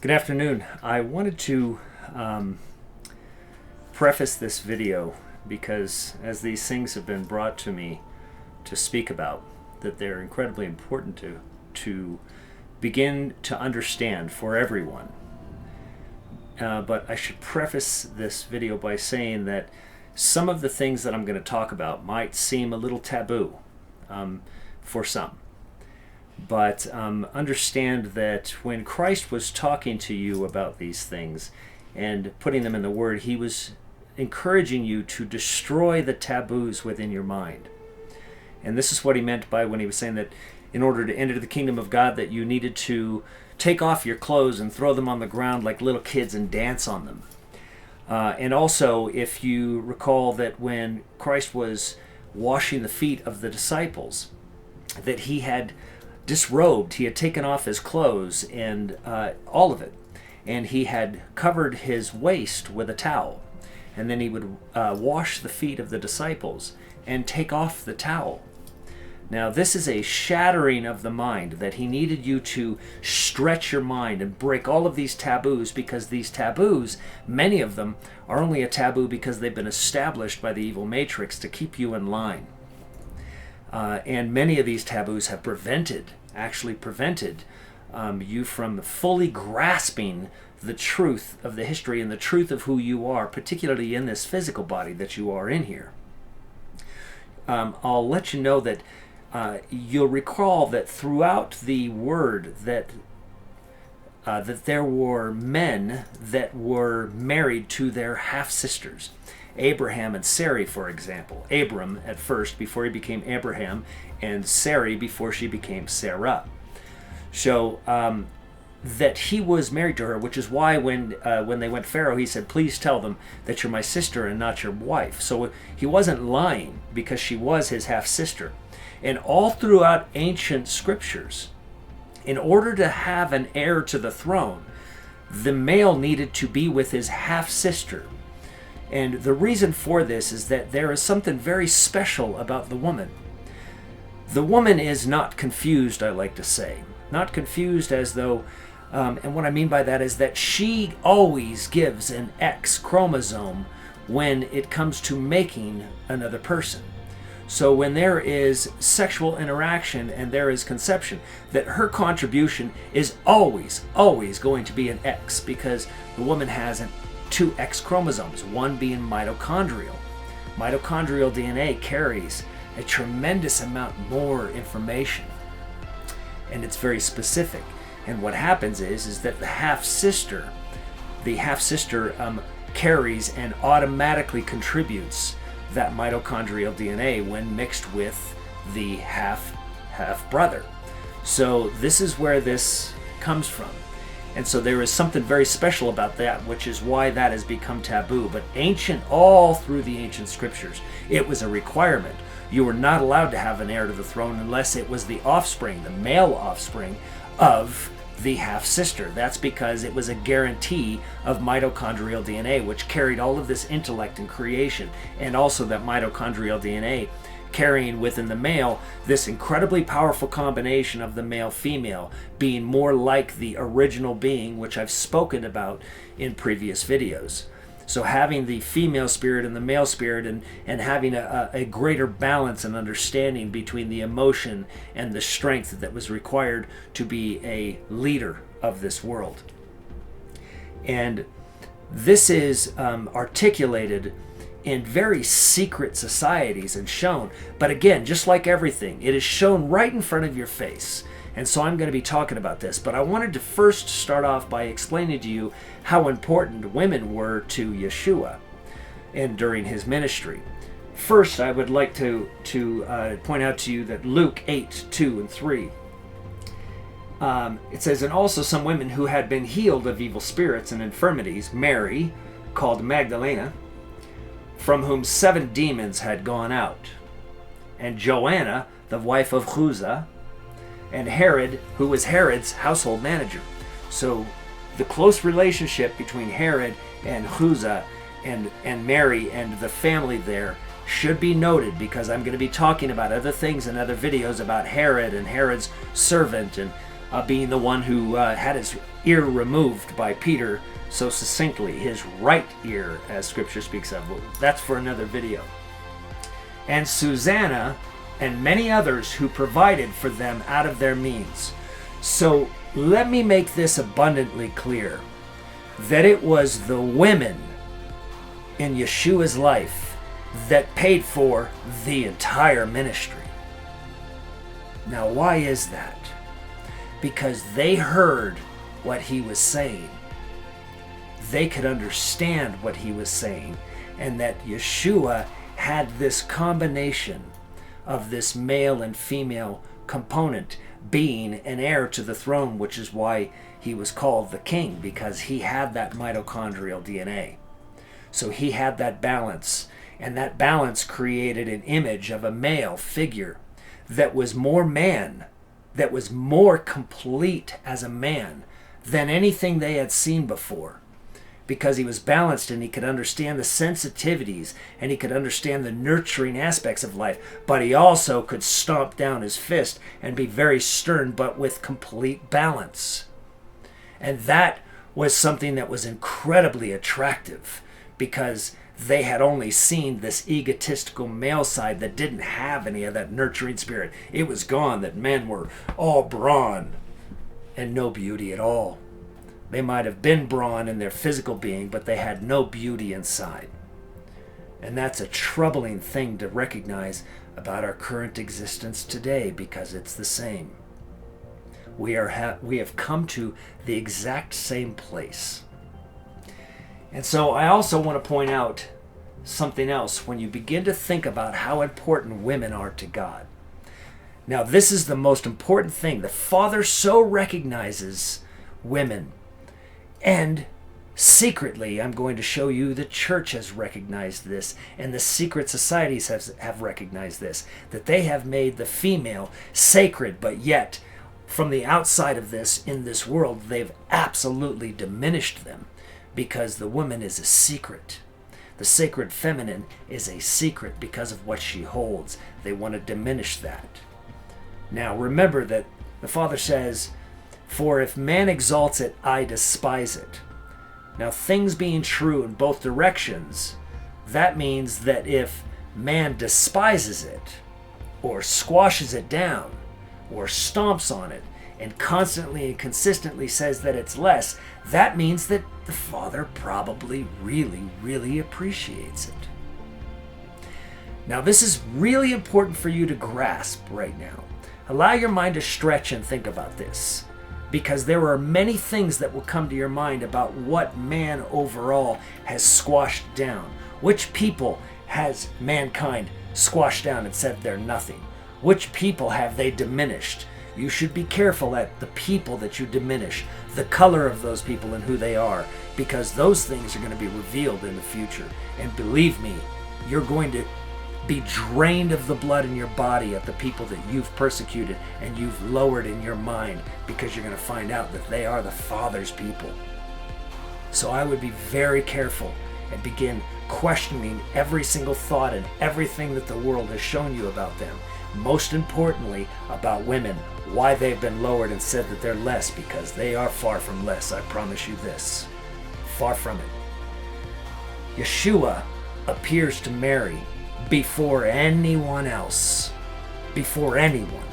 Good afternoon. I wanted to preface this video because as these things have been brought to me to speak about, that they're incredibly important to begin to understand for everyone. But I should preface this video by saying that some of the things that I'm going to talk about might seem a little taboo for some. But understand that when Christ was talking to you about these things and putting them in the Word, he was encouraging you to destroy the taboos within your mind. And this is what he meant by when he was saying that in order to enter the kingdom of God, that you needed to take off your clothes and throw them on the ground like little kids and dance on them. And also, if you recall that when Christ was washing the feet of the disciples, that he had disrobed, he had taken off his clothes and all of it, and he had covered his waist with a towel, and then he would wash the feet of the disciples and take off the towel. Now this is a shattering of the mind, that he needed you to stretch your mind and break all of these taboos, because these taboos, many of them, are only a taboo because they've been established by the evil matrix to keep you in line. And many of these taboos have actually prevented you from fully grasping the truth of the history and the truth of who you are, particularly in this physical body that you are in here. I'll let you know that you'll recall that throughout the Word that there were men that were married to their half-sisters. Abraham and Sarai, for example. Abram at first, before he became Abraham, and Sarai before she became Sarah. So that he was married to her, which is why when they went to Pharaoh, he said, "Please tell them that you're my sister and not your wife." So he wasn't lying, because she was his half-sister. And all throughout ancient scriptures, in order to have an heir to the throne, the male needed to be with his half-sister. And the reason for this is that there is something very special about the woman. The woman is not confused, I like to say. Not confused as though, and what I mean by that is that she always gives an X chromosome when it comes to making another person. So when there is sexual interaction and there is conception, that her contribution is always going to be an X, because the woman has two X chromosomes, one being mitochondrial. Mitochondrial DNA carries a tremendous amount more information, and it's very specific. And what happens is that the half-sister carries and automatically contributes that mitochondrial DNA when mixed with the half-brother. So this is where this comes from. And so there is something very special about that, which is why that has become taboo. But all through the ancient scriptures, it was a requirement. You were not allowed to have an heir to the throne unless it was the offspring, the male offspring of the half-sister. That's because it was a guarantee of mitochondrial DNA, which carried all of this intellect and creation, and also that mitochondrial DNA carrying within the male this incredibly powerful combination of the male-female being more like the original being, which I've spoken about in previous videos. So having the female spirit and the male spirit, and having a greater balance and understanding between the emotion and the strength that was required to be a leader of this world. And this is articulated in very secret societies and shown. But again, just like everything, it is shown right in front of your face. And so I'm going to be talking about this. But I wanted to first start off by explaining to you how important women were to Yeshua and during his ministry. First, I would like to point out to you that Luke 8:2-3. It says, "And also some women who had been healed of evil spirits and infirmities, Mary, called Magdalene, from whom 7 demons had gone out, and Joanna, the wife of Chuza, and Herod, who was Herod's household manager." So the close relationship between Herod and Chuza and Mary and the family there should be noted, because I'm going to be talking about other things in other videos about Herod and Herod's servant and being the one who had his ear removed by Peter so succinctly, his right ear, as Scripture speaks of. That's for another video. And Susanna and many others who provided for them out of their means. So let me make this abundantly clear, that it was the women in Yeshua's life that paid for the entire ministry. Now, why is that? Because they heard what he was saying. They could understand what he was saying, and that Yeshua had this combination of this male and female component, being an heir to the throne, which is why he was called the king, because he had that mitochondrial DNA. So he had that balance, and that balance created an image of a male figure that was more man, that was more complete as a man than anything they had seen before, because he was balanced and he could understand the sensitivities and he could understand the nurturing aspects of life, but he also could stomp down his fist and be very stern, but with complete balance. And that was something that was incredibly attractive, because they had only seen this egotistical male side that didn't have any of that nurturing spirit. It was gone, that men were all brawn and no beauty at all. They might have been brawn in their physical being, but they had no beauty inside. And that's a troubling thing to recognize about our current existence today, because it's the same. We have come to the exact same place. And so I also want to point out something else when you begin to think about how important women are to God. Now, this is the most important thing. The Father so recognizes women. And secretly, I'm going to show you, the church has recognized this, and the secret societies have recognized this, that they have made the female sacred, but yet, from the outside of this, in this world, they've absolutely diminished them, because the woman is a secret. The sacred feminine is a secret because of what she holds. They want to diminish that. Now, remember that the Father says, "For if man exalts it, I despise it." Now, things being true in both directions, that means that if man despises it, or squashes it down, or stomps on it, and constantly and consistently says that it's less, that means that the Father probably really appreciates it. Now, this is really important for you to grasp right now. Allow your mind to stretch and think about this, because there are many things that will come to your mind about what man overall has squashed down. Which people has mankind squashed down and said they're nothing? Which people have they diminished? You should be careful at the people that you diminish, the color of those people and who they are, because those things are going to be revealed in the future. And believe me, you're going to be drained of the blood in your body at the people that you've persecuted and you've lowered in your mind, because you're going to find out that they are the Father's people. So I would be very careful and begin questioning every single thought and everything that the world has shown you about them. Most importantly, about women, why they've been lowered and said that they're less, because they are far from less, I promise you this. Far from it. Yeshua appears to Mary before anyone else. Before anyone.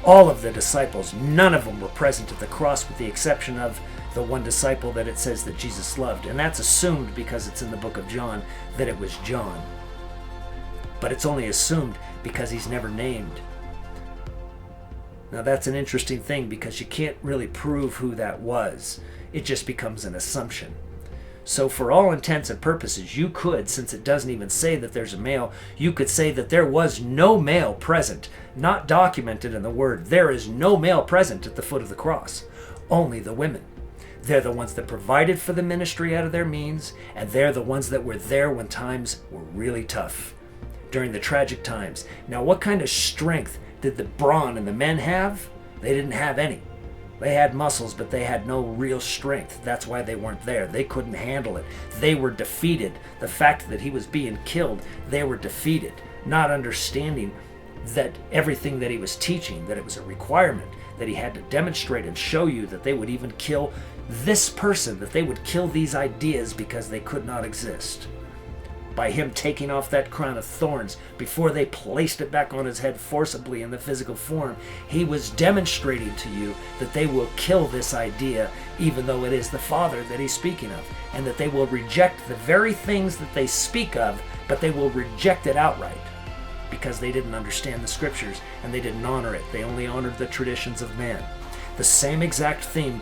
All of the disciples, none of them were present at the cross, with the exception of the one disciple that it says that Jesus loved. And that's assumed because it's in the book of John that it was John. But it's only assumed because he's never named. Now that's an interesting thing, because you can't really prove who that was. It just becomes an assumption. So for all intents and purposes, you could, since it doesn't even say that there's a male, you could say that there was no male present, not documented in the Word. There is no male present at the foot of the cross. Only the women. They're the ones that provided for the ministry out of their means, and they're the ones that were there when times were really tough, during the tragic times. Now, what kind of strength did the brawn and the men have? They didn't have any. They had muscles, but they had no real strength. That's why they weren't there. They couldn't handle it. They were defeated. The fact that he was being killed, they were defeated, not understanding that everything that he was teaching, that it was a requirement, that he had to demonstrate and show you that they would even kill this person, that they would kill these ideas because they could not exist. By him taking off that crown of thorns before they placed it back on his head forcibly in the physical form, he was demonstrating to you that they will kill this idea, even though it is the Father that he's speaking of, and that they will reject the very things that they speak of, but they will reject it outright because they didn't understand the scriptures and they didn't honor it. They only honored the traditions of man. The same exact thing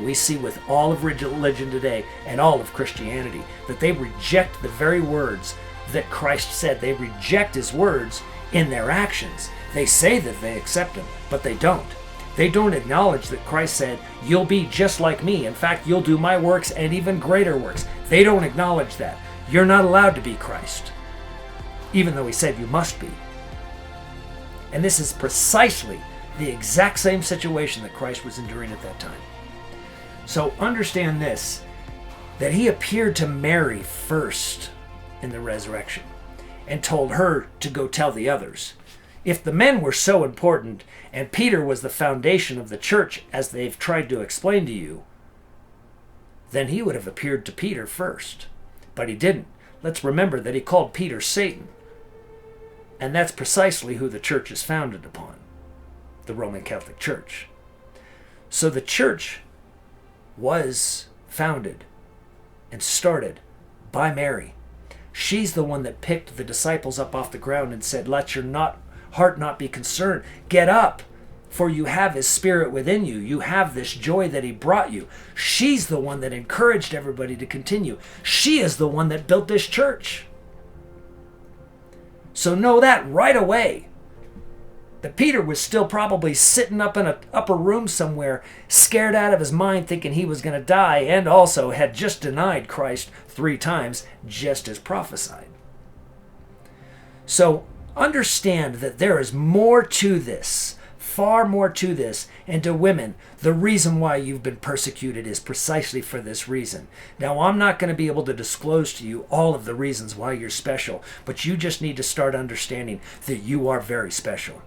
we see with all of religion today and all of Christianity, that they reject the very words that Christ said. They reject his words in their actions. They say that they accept him, but they don't. They don't acknowledge that Christ said, you'll be just like me. In fact, you'll do my works and even greater works. They don't acknowledge that. You're not allowed to be Christ, even though he said you must be. And this is precisely the exact same situation that Christ was enduring at that time. So understand this, that he appeared to Mary first in the resurrection and told her to go tell the others. If the men were so important and Peter was the foundation of the church, as they've tried to explain to you, then he would have appeared to Peter first. But he didn't. Let's remember that he called Peter Satan. And that's precisely who the church is founded upon, the Roman Catholic Church. So the church was founded and started by Mary. She's the one that picked the disciples up off the ground and said, let your heart not be concerned. Get up, for you have his spirit within you. You have this joy that he brought you. She's the one that encouraged everybody to continue. She is the one that built this church. So know that right away. That Peter was still probably sitting up in an upper room somewhere, scared out of his mind, thinking he was going to die, and also had just denied Christ 3 times, just as prophesied. So understand that there is more to this, far more to this, and to women, the reason why you've been persecuted is precisely for this reason. Now, I'm not going to be able to disclose to you all of the reasons why you're special, but you just need to start understanding that you are very special.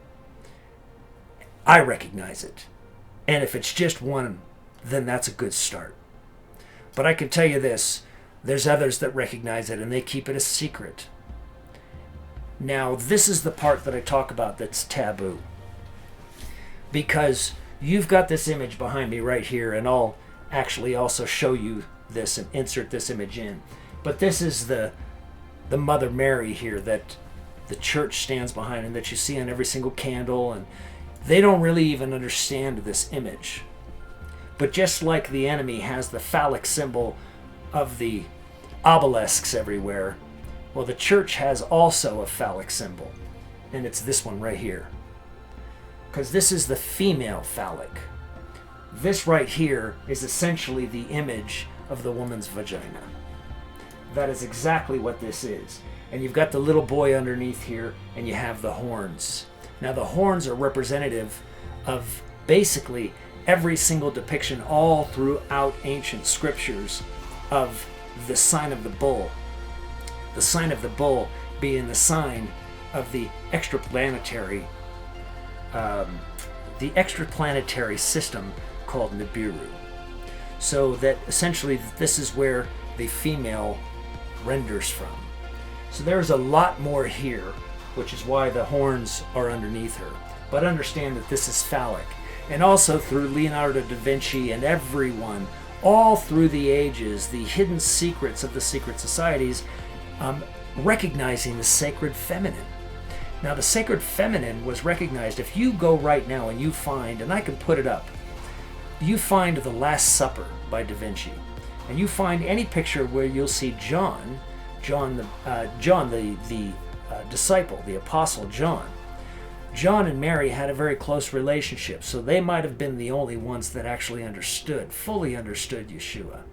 I recognize it. And if it's just one, then that's a good start. But I can tell you this, there's others that recognize it and they keep it a secret. Now, this is the part that I talk about that's taboo. Because you've got this image behind me right here, and I'll actually also show you this and insert this image in. But this is the Mother Mary here that the church stands behind and that you see on every single candle, and they don't really even understand this image. But just like the enemy has the phallic symbol of the obelisks everywhere, well, the church has also a phallic symbol, and it's this one right here. Because this is the female phallic. This right here is essentially the image of the woman's vagina. That is exactly what this is. And you've got the little boy underneath here, and you have the horns. Now, the horns are representative of basically every single depiction all throughout ancient scriptures of the sign of the bull. The sign of the bull being the sign of the extraplanetary system called Nibiru. So that essentially this is where the female renders from. So there's a lot more here, which is why the horns are underneath her. But understand that this is phallic. And also through Leonardo da Vinci and everyone, all through the ages, the hidden secrets of the secret societies, recognizing the sacred feminine. Now, the sacred feminine was recognized. If you go right now and you find, and I can put it up, you find The Last Supper by Da Vinci, and you find any picture where you'll see John the disciple, the apostle John. John and Mary had a very close relationship, so they might have been the only ones that actually fully understood Yeshua.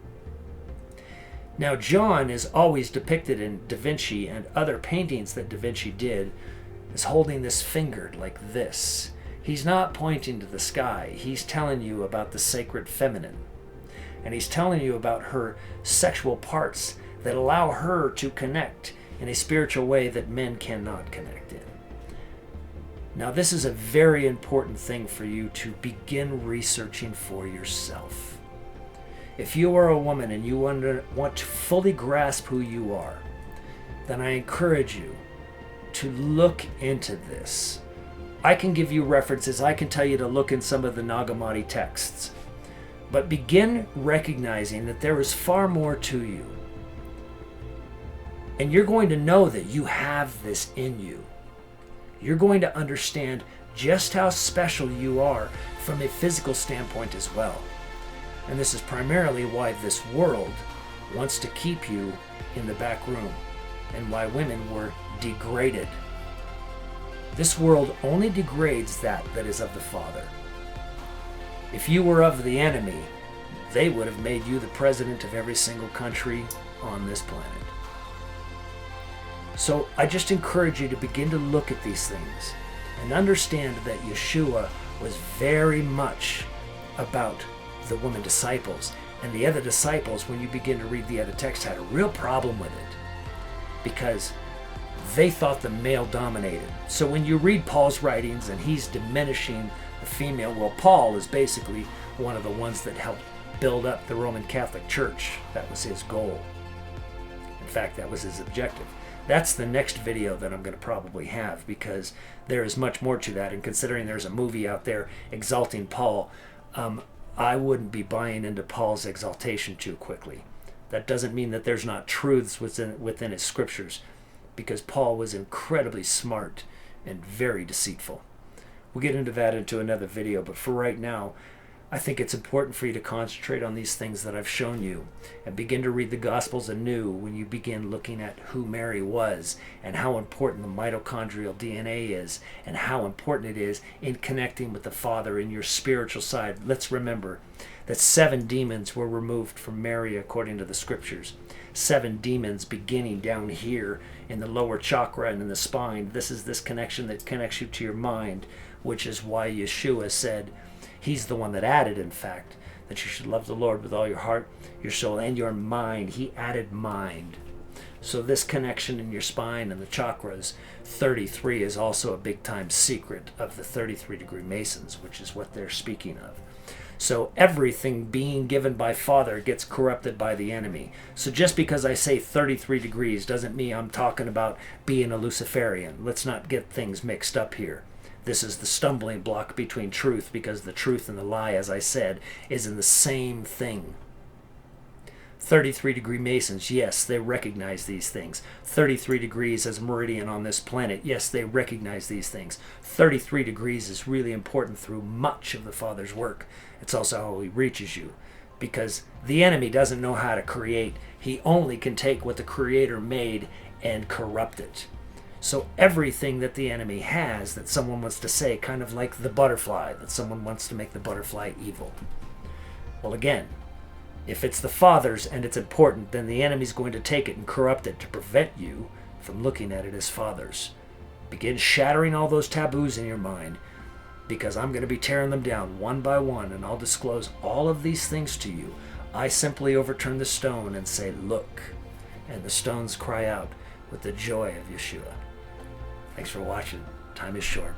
Now, John is always depicted in Da Vinci and other paintings that Da Vinci did as holding this finger like this. He's not pointing to the sky. He's telling you about the sacred feminine. And he's telling you about her sexual parts that allow her to connect in a spiritual way that men cannot connect in. Now, this is a very important thing for you to begin researching for yourself. If you are a woman and you want to fully grasp who you are, then I encourage you to look into this. I can give you references. I can tell you to look in some of the Nag Hammadi texts. But begin recognizing that there is far more to you. And you're going to know that you have this in you. You're going to understand just how special you are from a physical standpoint as well. And this is primarily why this world wants to keep you in the back room and why women were degraded. This world only degrades that is of the Father. If you were of the enemy, they would have made you the president of every single country on this planet. So I just encourage you to begin to look at these things and understand that Yeshua was very much about the women disciples. And the other disciples, when you begin to read the other text, had a real problem with it because they thought the male dominated. So when you read Paul's writings and he's diminishing the female, well, Paul is basically one of the ones that helped build up the Roman Catholic Church. That was his goal. In fact, that was his objective. That's the next video that I'm going to probably have because there is much more to that. And considering there's a movie out there exalting Paul, I wouldn't be buying into Paul's exaltation too quickly. That doesn't mean that there's not truths within his scriptures, because Paul was incredibly smart and very deceitful. We'll get into that into another video, but for right now, I think it's important for you to concentrate on these things that I've shown you and begin to read the Gospels anew when you begin looking at who Mary was and how important the mitochondrial DNA is and how important it is in connecting with the Father in your spiritual side. Let's remember that 7 demons were removed from Mary according to the scriptures. 7 demons beginning down here in the lower chakra and in the spine. This is this connection that connects you to your mind, which is why Yeshua said, he's the one that added, in fact, that you should love the Lord with all your heart, your soul, and your mind. He added mind. So this connection in your spine and the chakras, 33, is also a big-time secret of the 33-degree Masons, which is what they're speaking of. So everything being given by Father gets corrupted by the enemy. So just because I say 33 degrees doesn't mean I'm talking about being a Luciferian. Let's not get things mixed up here. This is the stumbling block between truth, because the truth and the lie, as I said, is in the same thing. 33-degree Masons, yes, they recognize these things. 33 degrees as a meridian on this planet, yes, they recognize these things. 33 degrees is really important through much of the Father's work. It's also how he reaches you, because the enemy doesn't know how to create. He only can take what the Creator made and corrupt it. So everything that the enemy has that someone wants to say, kind of like the butterfly, that someone wants to make the butterfly evil. Well, again, if it's the Father's and it's important, then the enemy's going to take it and corrupt it to prevent you from looking at it as Father's. Begin shattering all those taboos in your mind, because I'm going to be tearing them down one by one, and I'll disclose all of these things to you. I simply overturn the stone and say, look, and the stones cry out with the joy of Yeshua. Thanks for watching. Time is short.